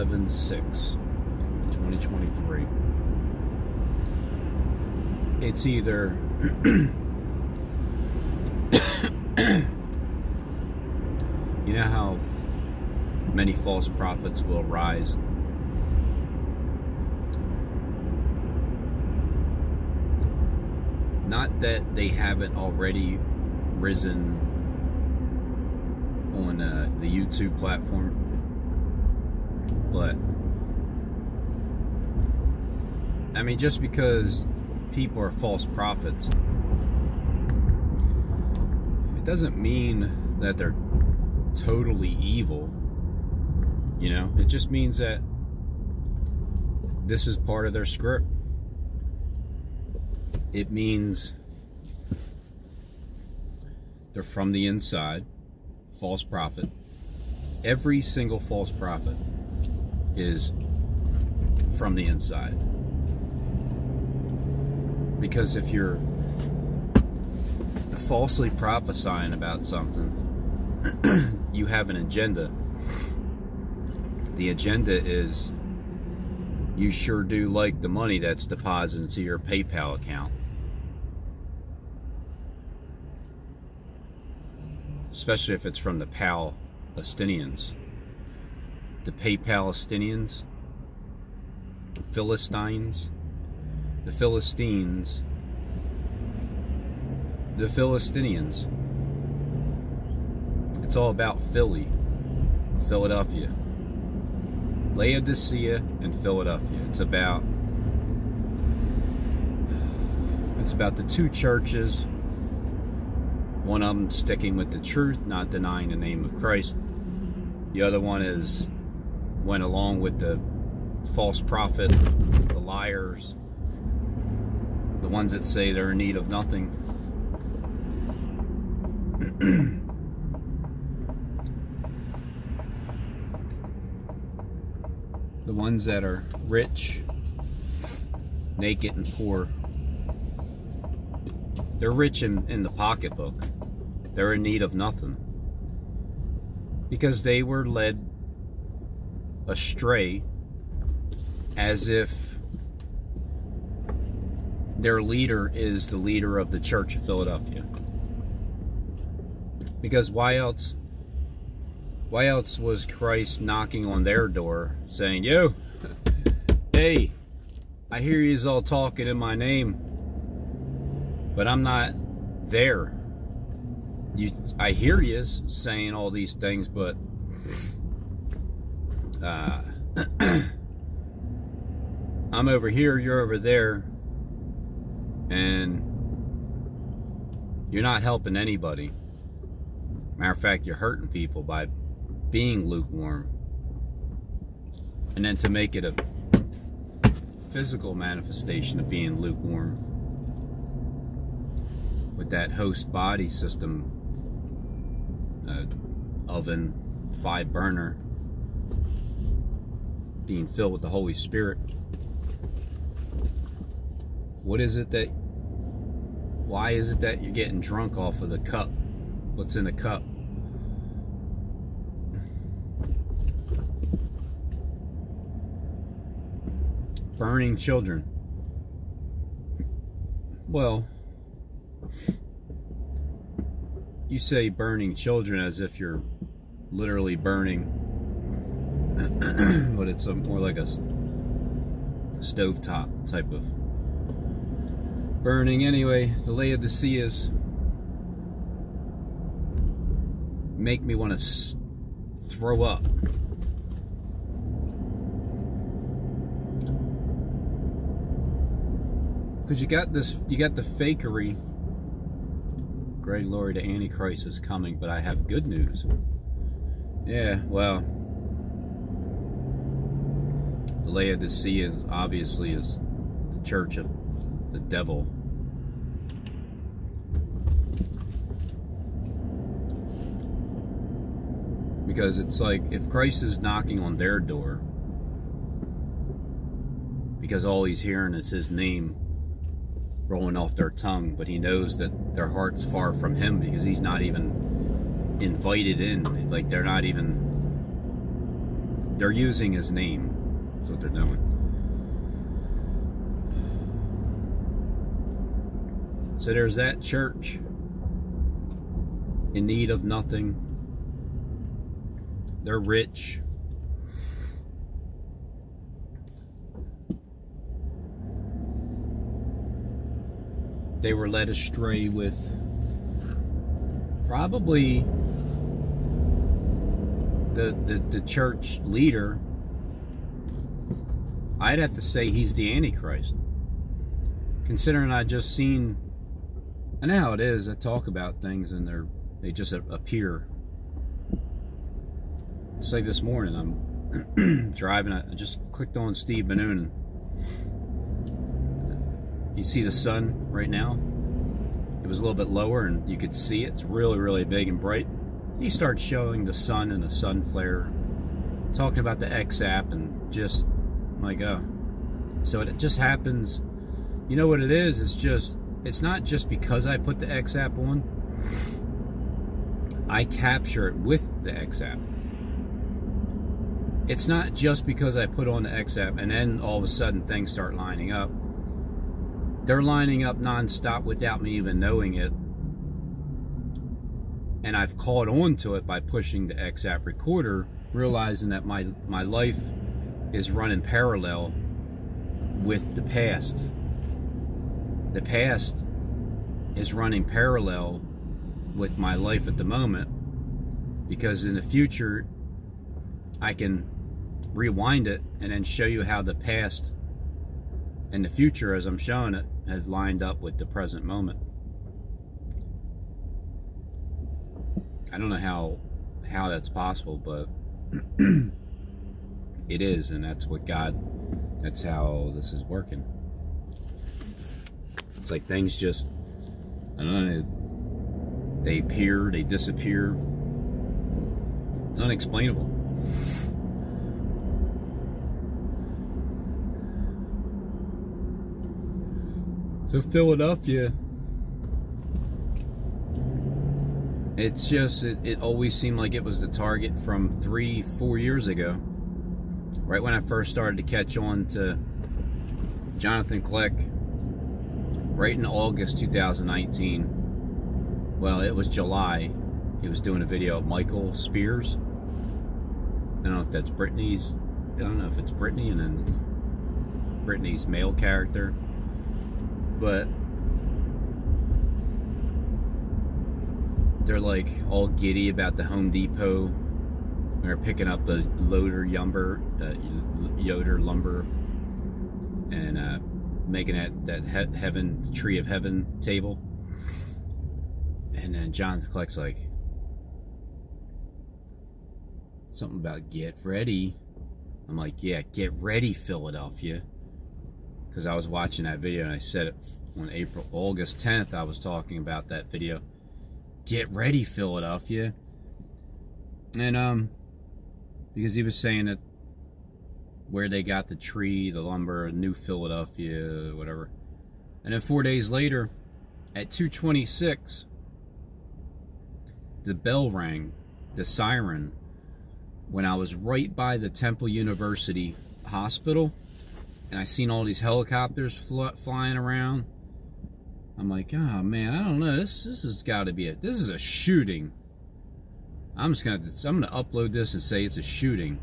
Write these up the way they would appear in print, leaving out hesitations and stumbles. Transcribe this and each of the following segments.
11/6/2023. It's either you know how many false prophets will rise? Not that they haven't already risen on the YouTube platform, but I mean, just because people are false prophets, it doesn't mean that they're totally evil. You know, it just means that this is part of their script. It means they're from the inside. False prophet. Every single false prophet is from the inside. Because if you're falsely prophesying about something, you have an agenda. The agenda is you sure do like the money that's deposited into your PayPal account. Especially if it's from the Palestinians. The Palestinians, Philistines, the Philistines, the Philistinians. It's all about Philly, Philadelphia. Laodicea and Philadelphia. It's about the two churches. One of them sticking with the truth, not denying the name of Christ. The other one went along with the false prophet, the liars, the ones that say they're in need of nothing. The ones that are rich, naked, and poor. They're rich in the pocketbook. They're in need of nothing. Because they were led astray as if their leader is the leader of the Church of Philadelphia. Because why else was Christ knocking on their door saying, "Yo, hey, I hear yous all talking in my name, but I'm not there. I hear yous saying all these things, but I'm over here, you're over there, and you're not helping anybody. Matter of fact, you're hurting people by being lukewarm." And then to make it a physical manifestation of being lukewarm with that host body system, oven, 5 burner, being filled with the Holy Spirit. Why is it that you're getting drunk off of the cup? What's in the cup? Burning children. Well, you say burning children as if you're literally burning, but it's more like a stovetop type of burning. Anyway, the Laodiceas make me want to throw up. Because you got the fakery. Great glory, the Antichrist is coming, but I have good news. Yeah, well, the Laodiceans obviously is the church of the devil. Because it's like, if Christ is knocking on their door, because all he's hearing is his name rolling off their tongue, but he knows that their heart's far from him because he's not even invited in. Like, they're not even They're using his name. That's what they're doing. So there's that church in need of nothing. They're rich. They were led astray with probably the church leader. I'd have to say he's the Antichrist. Considering I just seen, I know how it is, I talk about things and they just appear. It's like this morning, I'm driving, I just clicked on Steve Bannon. You see the sun right now? It was a little bit lower and you could see it. It's really, really big and bright. He starts showing the sun and the sun flare, talking about the X app, and just, like, so it just happens. You know what it is? It's not just because I put the X app on. I capture it with the X app. It's not just because I put on the X app and then all of a sudden things start lining up. They're lining up nonstop without me even knowing it. And I've caught on to it by pushing the X app recorder, realizing that my life is running parallel with the past. The past is running parallel with my life at the moment, because in the future I can rewind it and then show you how the past and the future, as I'm showing it, has lined up with the present moment. I don't know how that's possible, but it is, and that's what God, that's how this is working. It's like things just, I don't know, they appear, they disappear. It's unexplainable. So Philadelphia, it's just, it always seemed like it was the target from 3-4 years ago. Right when I first started to catch on to Jonathan Kleck, right in August 2019. Well, it was July. He was doing a video of Michael Spears. I don't know if that's Britney's, I don't know if it's Britney and then it's Britney's male character. But they're like all giddy about the Home Depot. They're picking up a Yoder lumber, and making that heaven, tree of heaven table. And then Jonathan Kleck's like, something about get ready. I'm like, yeah, get ready, Philadelphia. Because I was watching that video and I said it on August 10th, I was talking about that video. Get ready, Philadelphia. And because he was saying that where they got the tree, the lumber, New Philadelphia, whatever. And then 4 days later, at 2:26, the bell rang, the siren, when I was right by the Temple University Hospital, and I seen all these helicopters flying around. I'm like, oh man, I don't know. This has got to be this is a shooting. I'm gonna upload this and say it's a shooting.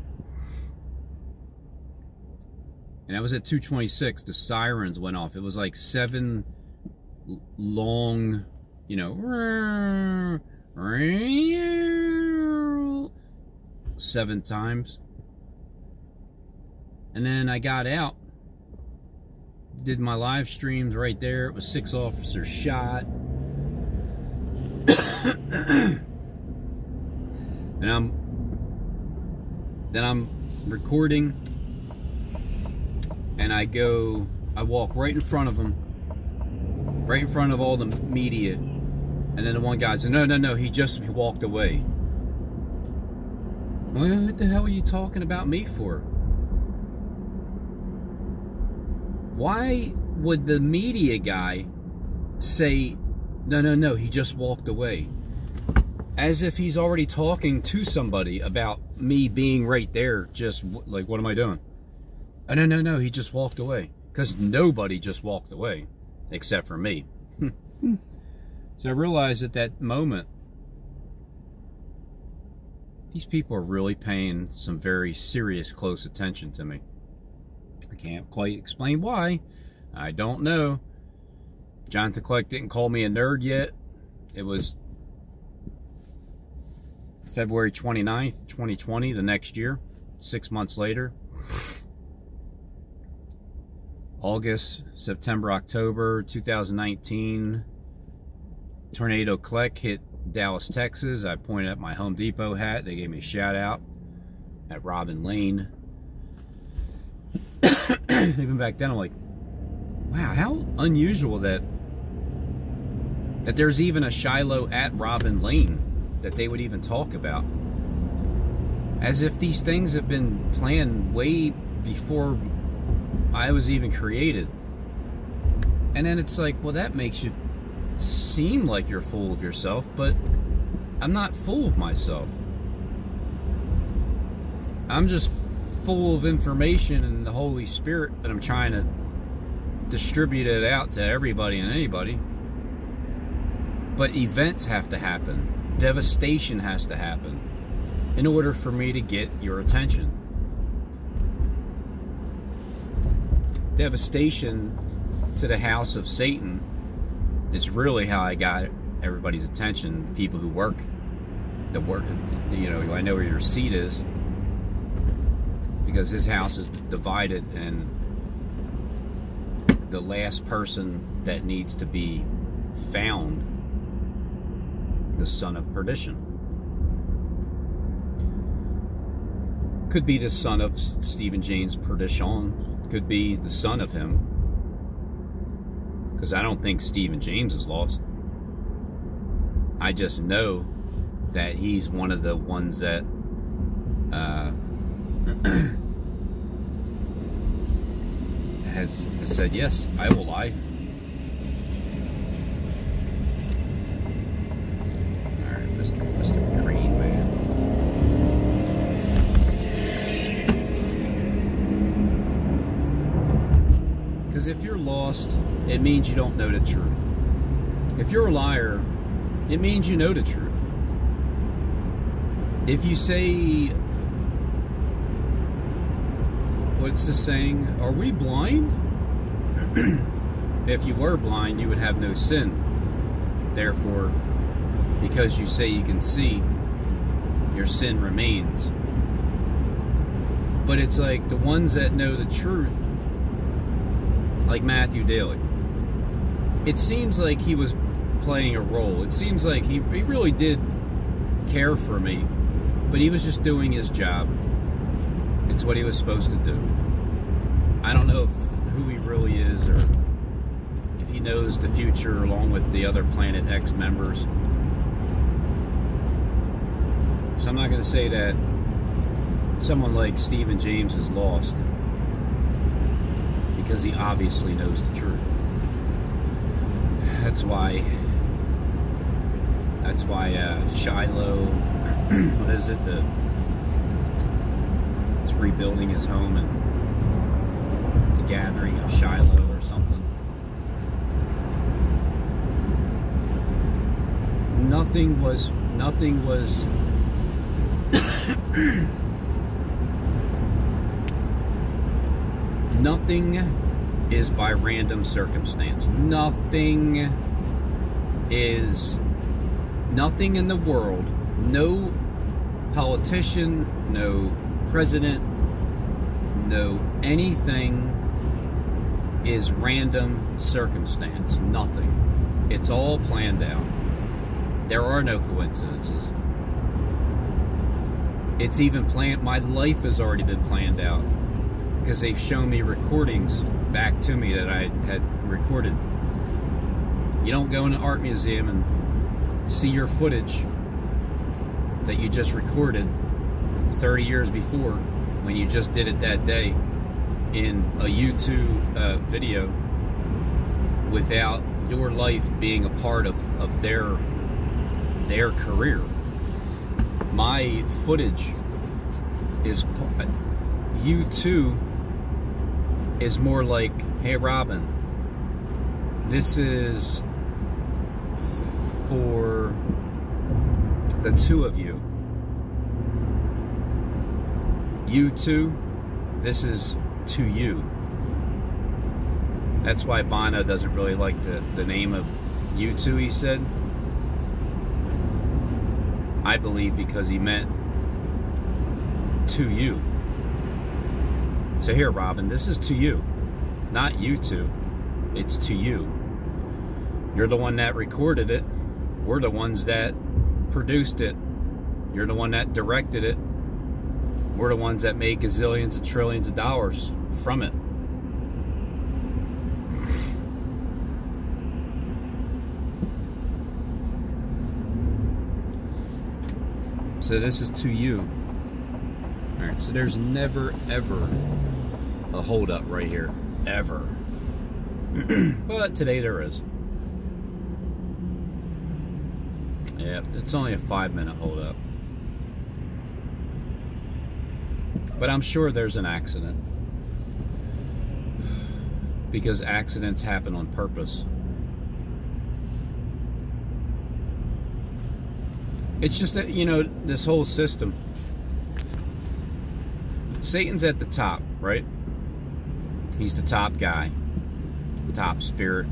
And I was at 2:26. The sirens went off. It was like 7 long, you know, 7 times. And then I got out, did my live streams right there. It was 6 officers shot. And I'm recording, and I walk right in front of them, right in front of all the media, and then the one guy said, no, he just walked away. Well, what the hell are you talking about me for? Why would the media guy say, no, he just walked away? As if he's already talking to somebody about me being right there. Just like, what am I doing? Oh, no, he just walked away. Because nobody just walked away, except for me. So I realized at that moment, these people are really paying some very serious, close attention to me. I can't quite explain why. I don't know. Jonathan Kleck didn't call me a nerd yet. It was February 29th, 2020, the next year, 6 months later. August, September, October 2019, Tornado Kleck hit Dallas, Texas. I pointed at my Home Depot hat. They gave me a shout out at Robin Lane. Even back then, I'm like, wow, how unusual that there's even a Shiloh at Robin Lane that they would even talk about. As if these things have been planned way before I was even created. And then it's like, well, that makes you seem like you're full of yourself, but I'm not full of myself. I'm just full of information and the Holy Spirit that I'm trying to distribute it out to everybody and anybody. But events have to happen. Devastation has to happen in order for me to get your attention. Devastation to the house of Satan is really how I got everybody's attention. People who work, you know, I know where your seat is, because his house is divided, and the last person that needs to be found, the son of perdition. Could be the son of Stephen James Perdition. Could be the son of him, because I don't think Stephen James is lost. I just know that he's one of the ones that has said, yes, I will lie. Alright, Mr. Green Man. Because if you're lost, it means you don't know the truth. If you're a liar, it means you know the truth. If you say, what's the saying? Are we blind? If you were blind, you would have no sin. Therefore, because you say you can see, your sin remains. But it's like the ones that know the truth, like Matthew Daly. It seems like he was playing a role. It seems like he really did care for me, but he was just doing his job. It's what he was supposed to do. I don't know who he really is, or if he knows the future along with the other Planet X members. So I'm not going to say that someone like Stephen James is lost, because he obviously knows the truth. That's why Shiloh, what is it, he's rebuilding his home, and the gathering of Shiloh or something. Nothing was nothing is by random circumstance. Nothing in the world, no politician, no president, no anything is random circumstance. Nothing. It's all planned out. There are no coincidences. It's even planned. My life has already been planned out, because they've shown me recordings back to me that I had recorded. You don't go in an art museum and see your footage that you just recorded 30 years before, when you just did it that day in a YouTube video, without your life being a part of their career. my footage is, U2 is more like, hey Robin, this is for the two of you. U2, this is to you. That's why Bono doesn't really like the name of U2, he said. I believe because he meant to you. So here, Robin, this is to you. Not U2. It's to you. You're the one that recorded it. We're the ones that produced it. You're the one that directed it. We're the ones that made gazillions and trillions of dollars from it. So this is to you. Alright, so there's never, ever a holdup right here. Ever. But today there is. Yeah, it's only a 5-minute holdup. But I'm sure there's an accident. Because accidents happen on purpose. It's just that, you know, this whole system. Satan's at the top, right? He's the top guy. Top spirit.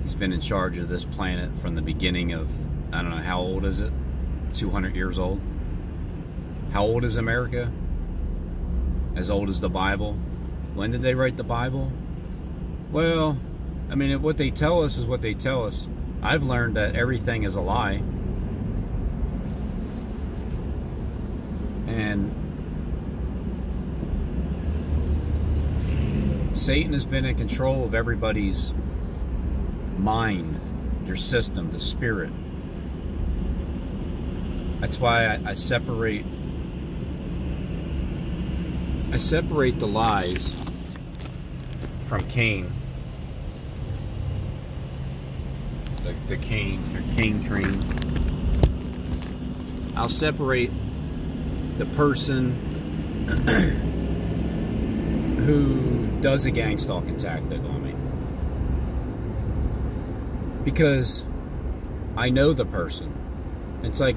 He's been in charge of this planet from the beginning of, I don't know, how old is it? 200 years old? How old is America? As old as the Bible? When did they write the Bible? Well, I mean, what they tell us is what they tell us. I've learned that everything is a lie. And Satan has been in control of everybody's mind, their system, the spirit. That's why I separate the lies from Cain. The Cain train. I'll separate the person who does a gang stalking tactic on me. Because I know the person. It's like,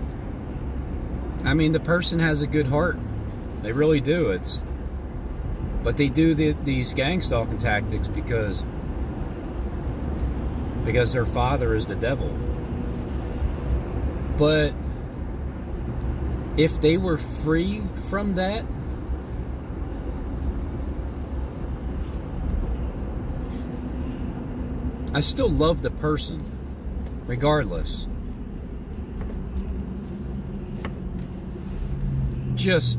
I mean, the person has a good heart. They really do. But they do these gang stalking tactics because their father is the devil. But if they were free from that, I still love the person, regardless. Just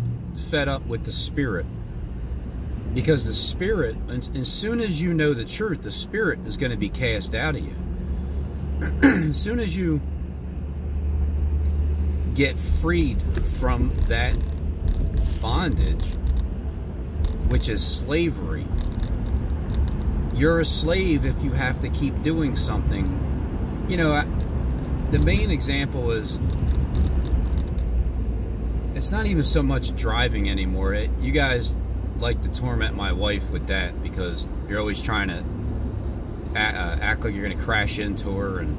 fed up with the spirit. Because the spirit, as soon as you know the truth, the spirit is going to be cast out of you. As soon as you get freed from that bondage, which is slavery. You're a slave if you have to keep doing something. You know, the main example is, it's not even so much driving anymore. You guys like to torment my wife with that because you're always trying to act like you're going to crash into her and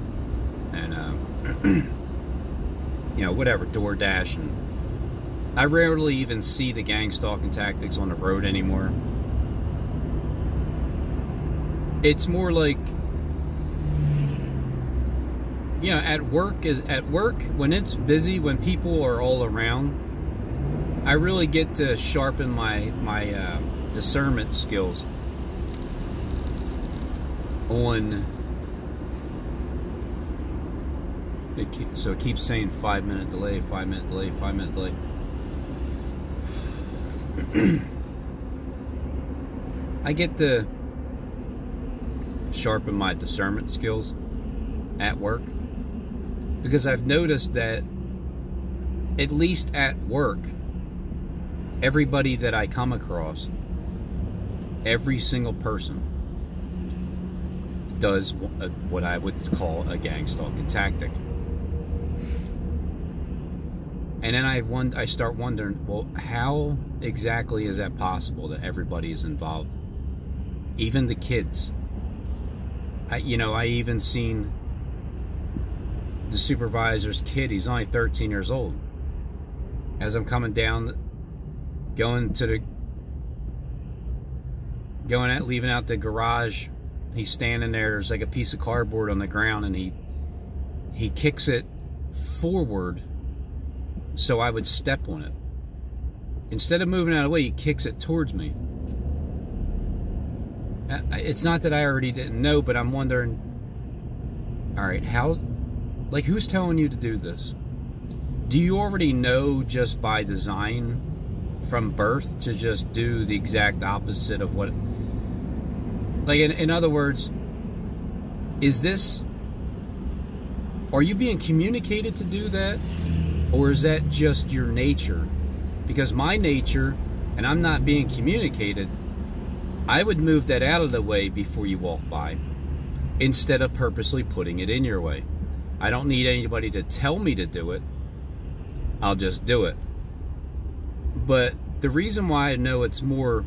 you know, whatever, DoorDash. And I rarely even see the gang stalking tactics on the road anymore. It's more like, you know, at work, when it's busy, when people are all around, I really get to sharpen my discernment skills on. So it keeps saying 5-minute delay, 5-minute delay, 5-minute delay. I get to sharpen my discernment skills at work because I've noticed that at least at work, everybody that I come across, every single person does what I would call a gang stalking tactic. And then I start wondering, well, how exactly is that possible that everybody is involved? Even the kids. I even seen the supervisor's kid. He's only 13 years old. As I'm coming down, leaving out the garage, he's standing there. There's like a piece of cardboard on the ground, and he kicks it forward so I would step on it. Instead of moving out of the way, he kicks it towards me. It's not that I already didn't know, but I'm wondering, all right, who's telling you to do this? Do you already know just by design from birth to just do the exact opposite of what, like, in other words, are you being communicated to do that? Or is that just your nature? Because my nature, and I'm not being communicated, I would move that out of the way before you walk by, instead of purposely putting it in your way. I don't need anybody to tell me to do it. I'll just do it. But the reason why I know it's more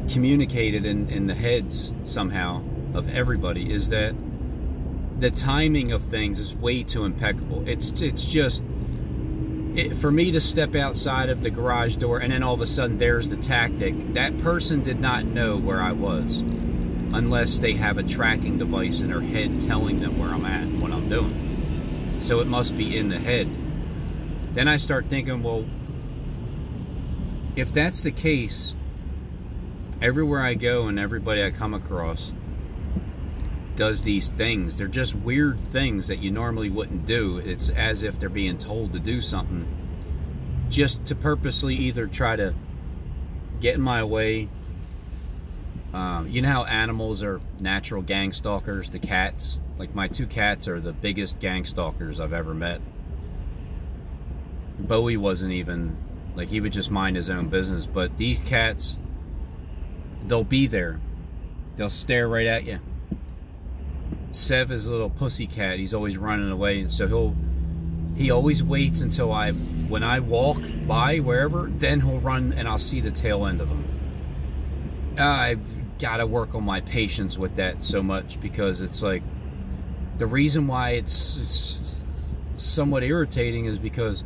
communicated in the heads somehow of everybody is that the timing of things is way too impeccable. It's just, for me to step outside of the garage door and then all of a sudden there's the tactic. That person did not know where I was unless they have a tracking device in their head telling them where I'm at and what I'm doing. So it must be in the head. Then I start thinking, well, if that's the case, everywhere I go and everybody I come across does these things. They're just weird things that you normally wouldn't do. It's as if they're being told to do something just to purposely either try to get in my way. You know how animals are natural gang stalkers? The cats, like my 2 cats are the biggest gang stalkers I've ever met. Bowie wasn't even, like, he would just mind his own business, but these cats, they'll be there. They'll stare right at you. Sev is a little pussy cat. He's always running away, and so he always waits until when I walk by wherever, then he'll run and I'll see the tail end of him. I've got to work on my patience with that so much, because it's like, the reason why it's somewhat irritating is because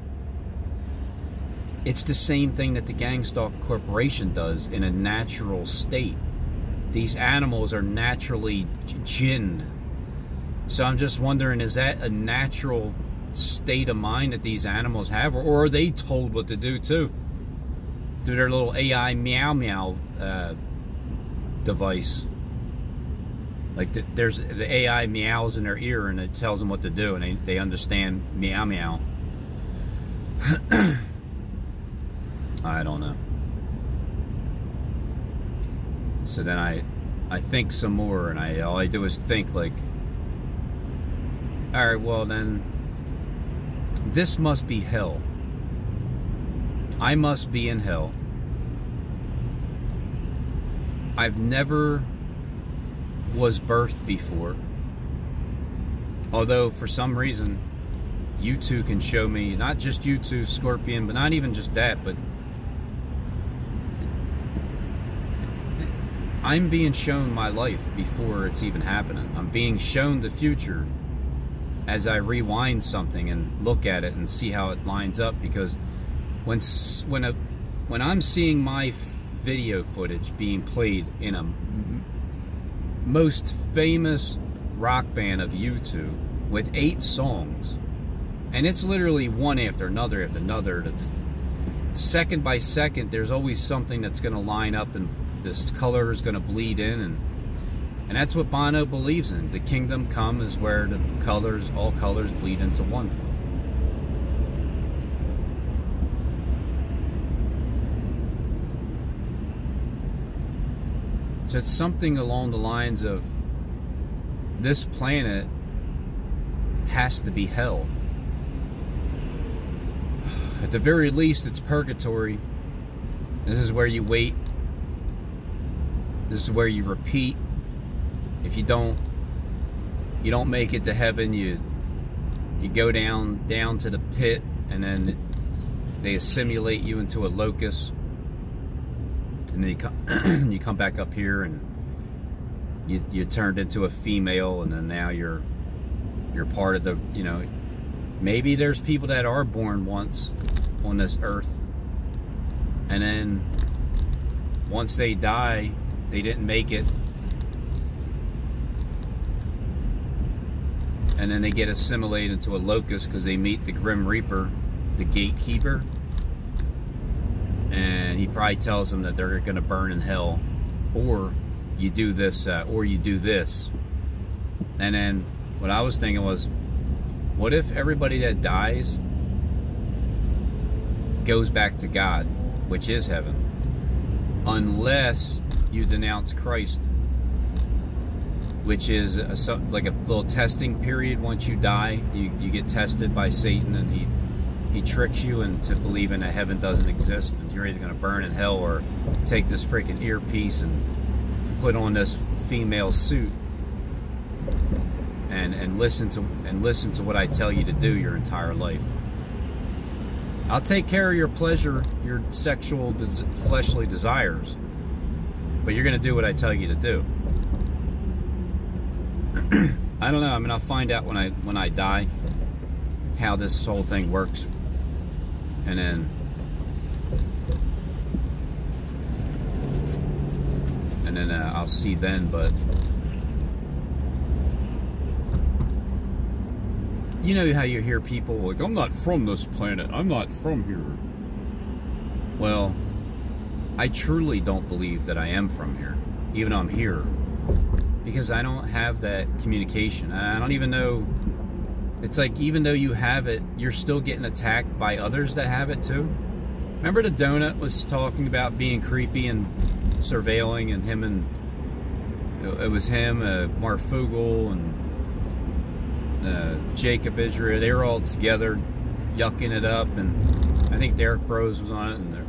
it's the same thing that the Gang Stalk Corporation does in a natural state. These animals are naturally jinned. So I'm just wondering, is that a natural state of mind that these animals have? Or are they told what to do too? Through their little AI meow meow device. Like there's the AI meows in their ear and it tells them what to do, and they understand meow meow. I don't know. So then I think some more, and all I do is think, like, all right, well then, this must be hell. I must be in hell. I've never was birthed before. Although, for some reason, you two can show me, not just you two, Scorpion, but not even just that, but I'm being shown my life before it's even happening. I'm being shown the future as I rewind something and look at it and see how it lines up, because when I'm seeing my video footage being played in a most famous rock band of YouTube with 8 songs, and it's literally one after another, second by second, there's always something that's going to line up and this color is going to bleed in, and that's what Bono believes in. The kingdom come is where the colors, all colors bleed into one. So it's something along the lines of, this planet has to be hell. At the very least, it's purgatory. This is where you wait. This is where you repeat. If you don't make it to heaven, you you go down to the pit, and then they assimilate you into a locust, and then you come back up here, and you turned into a female, and then now you're part of the, you know, maybe there's people that are born once on this earth, and then once they die, they didn't make it, and then they get assimilated into a locust because they meet the Grim Reaper, the gatekeeper, and he probably tells them that they're going to burn in hell, or you do this, or you do this. And then what I was thinking was, what if everybody that dies goes back to God, which is heaven, unless you denounce Christ, which is like a little testing period. Once you die, you get tested by Satan, and he tricks you into believing that heaven doesn't exist, and you're either going to burn in hell or take this freaking earpiece and put on this female suit and listen to what I tell you to do your entire life. I'll take care of your pleasure, your sexual, fleshly desires, but you're going to do what I tell you to do. I don't know. I mean, I'll find out when I die how this whole thing works, and then I'll see then. But you know how you hear people like, I'm not from this planet, I'm not from here. Well, I truly don't believe that I am from here, even though I'm here, because I don't have that communication. I don't even know. It's like, even though you have it, you're still getting attacked by others that have it too. Remember the donut was talking about being creepy and surveilling, and it was him, Mark Fogel, and Jacob Israel. They were all together yucking it up, and I think Derek Bros was on it, and they're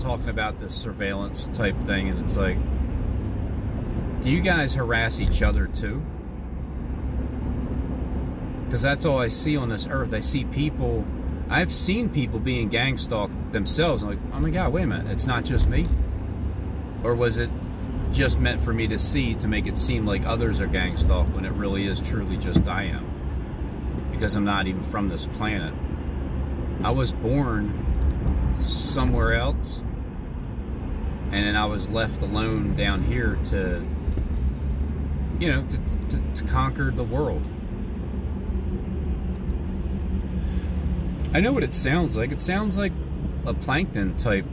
talking about this surveillance type thing, and it's like, do you guys harass each other too? Because that's all I see on this earth. I see people, I've seen people being gang stalked themselves. I'm like, oh my God, wait a minute, it's not just me? Or was it just meant for me to see, to make it seem like others are gang stalked, when it really is truly just I am? Because I'm not even from this planet. I was born somewhere else, and then I was left alone down here to, you know, to conquer the world. I know what it sounds like. It sounds like a Plankton type,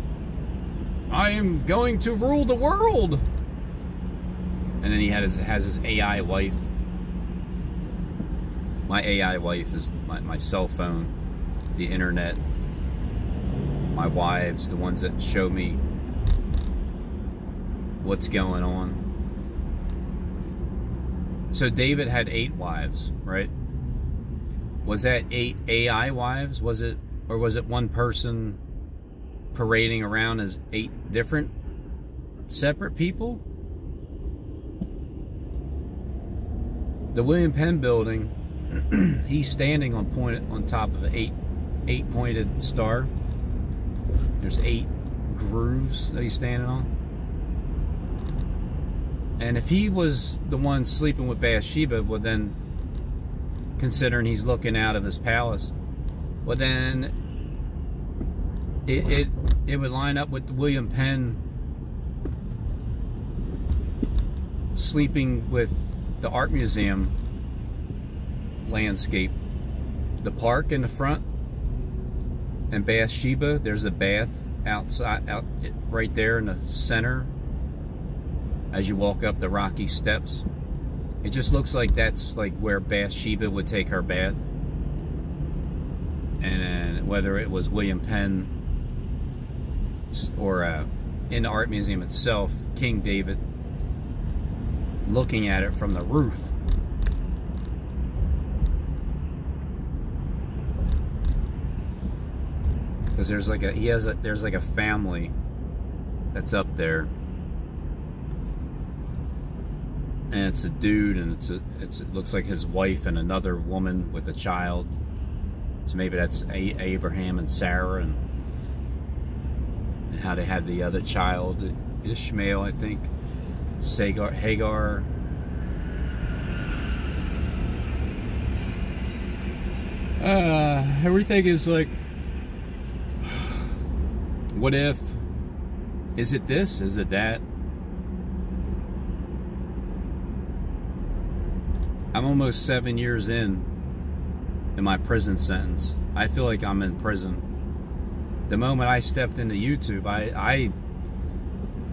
I am going to rule the world. And then he has his AI wife. My AI wife is my cell phone, the internet, my wives, the ones that show me what's going on. So David had 8 wives, right? Was that 8 AI wives? Was it, or was it one person parading around as 8 different separate people? The William Penn building, he's standing on top of an 8-pointed star. There's 8 grooves that he's standing on. And if he was the one sleeping with Bathsheba, well then, considering he's looking out of his palace, well then it would line up with William Penn sleeping with the art museum landscape, the park in the front, and Bathsheba. There's a bath outside, right there in the center as you walk up the rocky steps. It just looks like that's like where Bathsheba would take her bath. And whether it was William Penn or in the art museum itself, King David looking at it from the roof. Because there's like there's like a family that's up there. and it's a dude, and it looks like his wife and another woman with a child. So maybe that's Abraham and Sarah, and how they had the other child, Ishmael, I think. Hagar. Everything is like, what if? Is it this? Is it that? I'm almost 7 years in my prison sentence. I feel like I'm in prison. The moment I stepped into YouTube,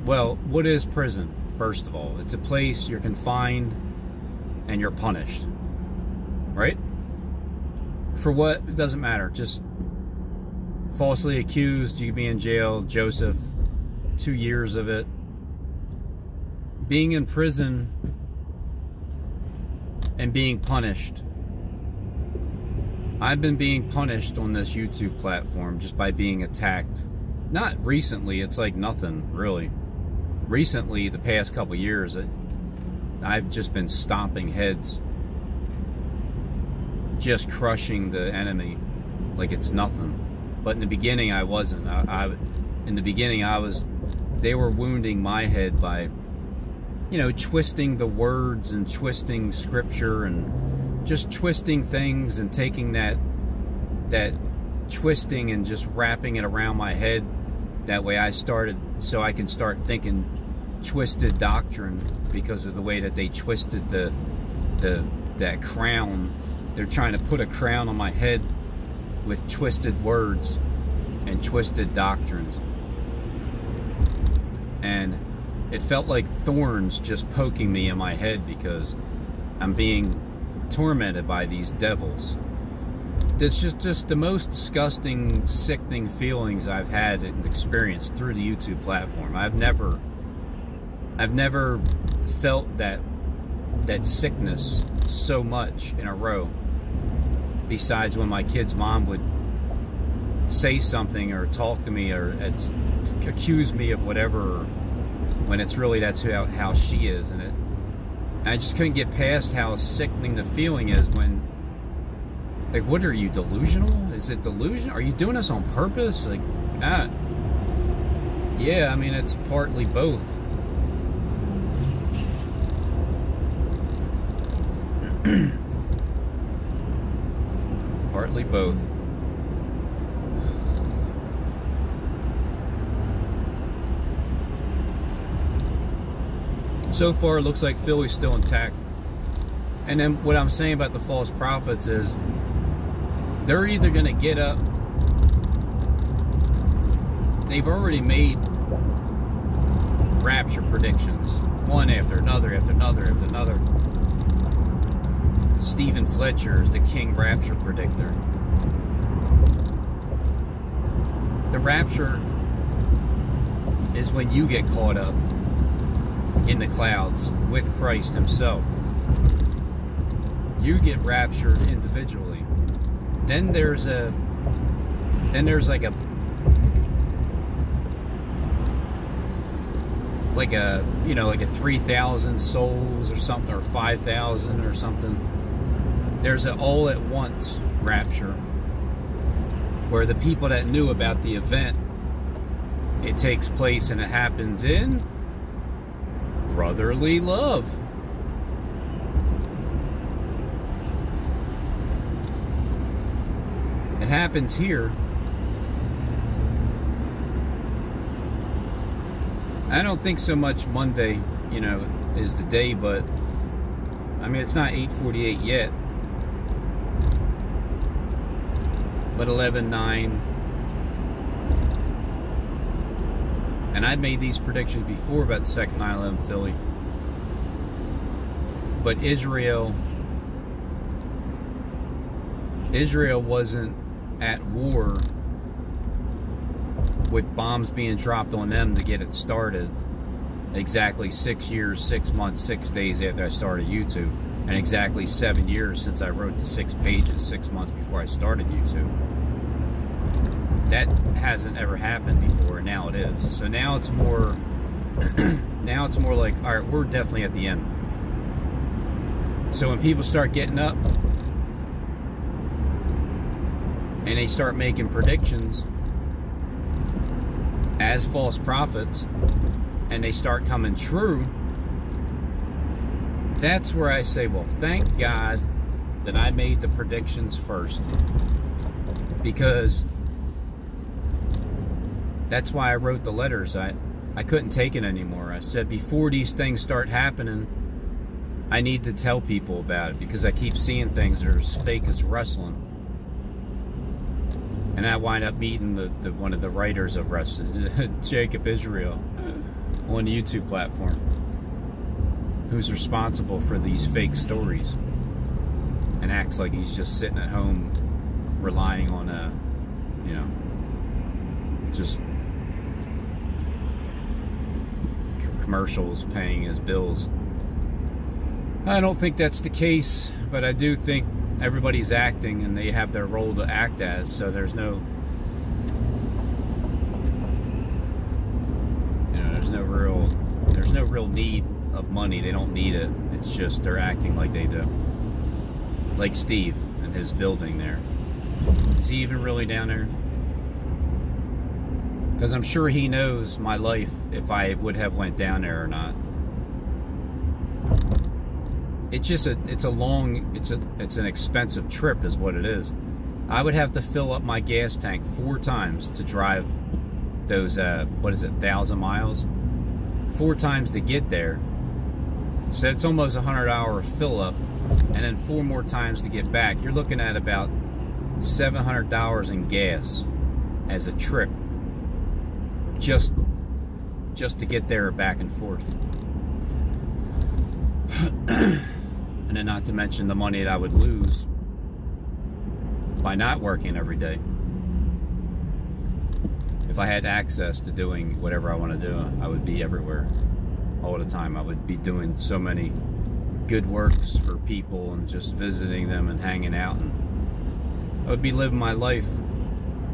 well, what is prison? First of all, it's a place you're confined and you're punished, right? For what? It doesn't matter. Just falsely accused, you could be in jail. Joseph, 2 years of it. Being in prison and being punished. I've been being punished on this YouTube platform just by being attacked. Not recently, it's like nothing, really. Recently, the past couple years, I've just been stomping heads. Just crushing the enemy like it's nothing. But in the beginning, I wasn't. In the beginning, they were wounding my head by, you know, twisting the words and twisting scripture and just twisting things and taking that twisting and just wrapping it around my head. That way so I can start thinking twisted doctrine because of the way that they twisted that crown. They're trying to put a crown on my head with twisted words and twisted doctrines. And it felt like thorns just poking me in my head because I'm being tormented by these devils. It's just the most disgusting, sickening feelings I've had and experienced through the YouTube platform. I've never felt that sickness so much in a row. Besides when my kid's mom would say something or talk to me or accuse me of whatever, when it's really that's how she is. And I just couldn't get past how sickening the feeling is when, like, what are you, delusional? Is it delusion? Are you doing this on purpose? Like, yeah, I mean, it's partly both. Partly both. So far, it looks like Philly's still intact. And then what I'm saying about the false prophets is they're either going to get up. They've already made rapture predictions, one after another, after another, after another. Stephen Fletcher is the king rapture predictor. The rapture is when you get caught up in the clouds with Christ himself. You get raptured individually. Then there's like a you know, like a 3,000 souls or something, or 5,000 or something. There's an all at once rapture where the people that knew about the event, it takes place and it happens in brotherly love. It happens here. I don't think so much Monday, you know, is the day, but I mean, it's not 8:48 yet. But 11:09. And I'd made these predictions before about the second 9/11 Philly. But Israel wasn't at war with bombs being dropped on them to get it started exactly 6 years, 6 months, 6 days after I started YouTube, and exactly 7 years since I wrote the 6 pages 6 months before I started YouTube. That hasn't ever happened before, and now it is. So now it's more now it's more like, all right, we're definitely at the end. So when people start getting up and they start making predictions as false prophets, and they start coming true, that's where I say, well, thank God that I made the predictions first. Because that's why I wrote the letters. I couldn't take it anymore. I said, before these things start happening, I need to tell people about it, because I keep seeing things that are as fake as wrestling. And I wind up meeting one of the writers of wrestling, Jacob Israel, on the YouTube platform, who's responsible for these fake stories and acts like he's just sitting at home relying on just commercials paying his bills. I don't think that's the case, but I do think everybody's acting and they have their role to act as, so there's no real need of money. They don't need it. It's just they're acting like they do. Like Steve and his building there. Is he even really down there? Because I'm sure he knows my life, if I would have went down there or not. It's an expensive trip is what it is. I would have to fill up my gas tank 4 times to drive those, 1,000 miles? 4 times to get there. So it's almost a $100 fill up, and then 4 more times to get back. You're looking at about $700 in gas as a trip, just to get there back and forth. And then not to mention the money that I would lose by not working every day. If I had access to doing whatever I want to do, I would be everywhere all the time. I would be doing so many good works for people and just visiting them and hanging out, and I would be living my life.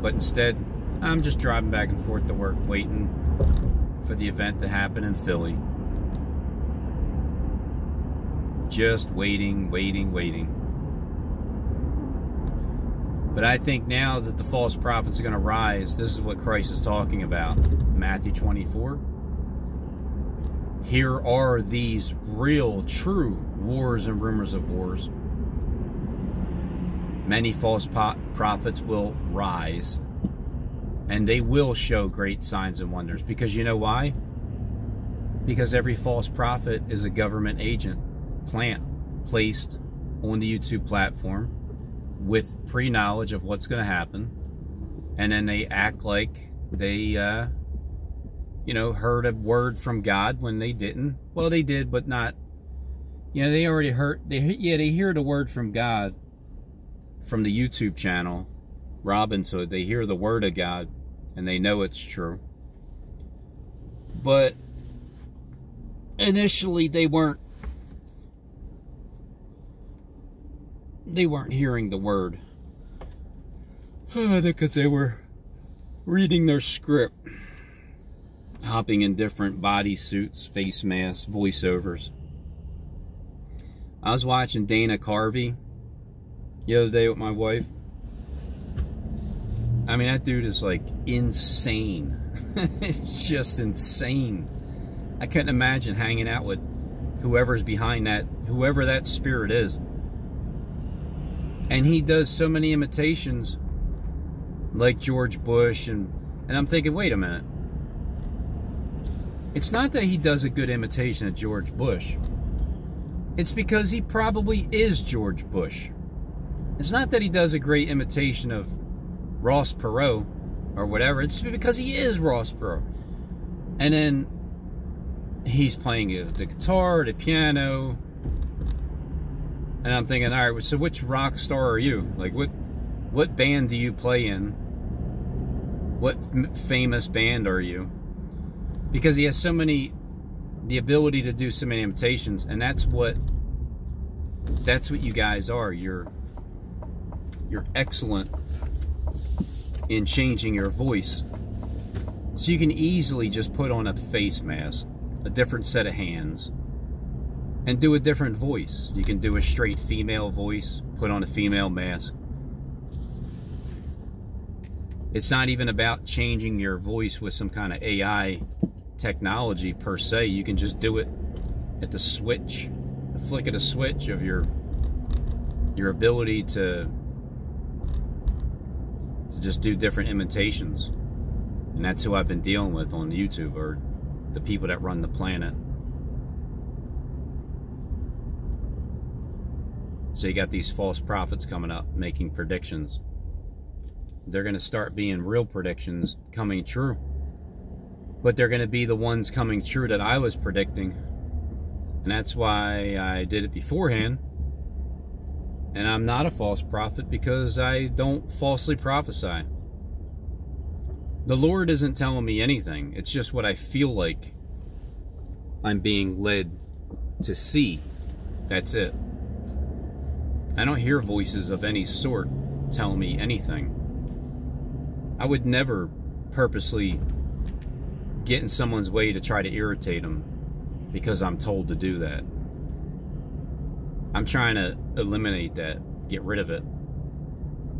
But instead, I'm just driving back and forth to work, waiting for the event to happen in Philly. Just waiting. But I think now that the false prophets are going to rise, this is what Christ is talking about. Matthew 24. Here are these real, true wars and rumors of wars. Many false prophets will rise, and they will show great signs and wonders. Because you know why? Because every false prophet is a government agent, placed on the YouTube platform with pre-knowledge of what's going to happen, and then they act like they heard a word from God when they didn't. Well, they did, but not, they already heard, they hear the word from God from the YouTube channel, Robin, so they hear the word of God and they know it's true. But initially they weren't hearing the word, because they were reading their script, hopping in different bodysuits, face masks, voiceovers. I was watching Dana Carvey the other day with my wife. I mean, that dude is like insane. It's just insane. I couldn't imagine hanging out with whoever's behind that, whoever that spirit is. And he does so many imitations like George Bush, and I'm thinking, wait a minute. It's not that he does a good imitation of George Bush. It's because he probably is George Bush. It's not that he does a great imitation of Ross Perot or whatever. It's because he is Ross Perot. And then he's playing the guitar, the piano. And I'm thinking, all right, so which rock star are you? Like, what band do you play in? What famous band are you? Because he has the ability to do so many imitations, and that's what you guys are. You're excellent in changing your voice. So you can easily just put on a face mask, a different set of hands, and do a different voice. You can do a straight female voice, put on a female mask. It's not even about changing your voice with some kind of AI technology per se. You can just do it at the switch, the flick of the switch of your ability to just do different imitations. And that's who I've been dealing with on YouTube, or the people that run the planet. So you got these false prophets coming up making predictions. They're going to start being real predictions coming true. But they're going to be the ones coming true that I was predicting. And that's why I did it beforehand. And I'm not a false prophet because I don't falsely prophesy. The Lord isn't telling me anything. It's just what I feel like I'm being led to see. That's it. I don't hear voices of any sort telling me anything. I would never purposely get in someone's way to try to irritate them because I'm told to do that. I'm trying to eliminate that, get rid of it,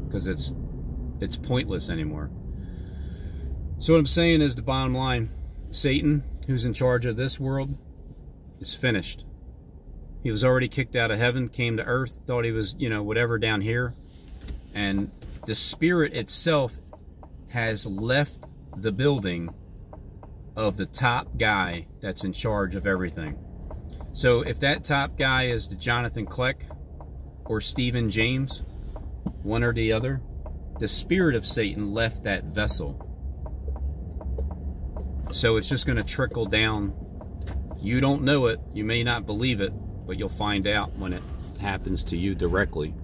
because it's pointless anymore. So what I'm saying is, the bottom line, Satan, who's in charge of this world, is finished. He was already kicked out of heaven, came to earth, thought he was, whatever down here. And the spirit itself has left the building of the top guy that's in charge of everything. So if that top guy is the Jonathan Kleck or Stephen James, one or the other, the spirit of Satan left that vessel. So it's just going to trickle down. You don't know it, you may not believe it, but you'll find out when it happens to you directly.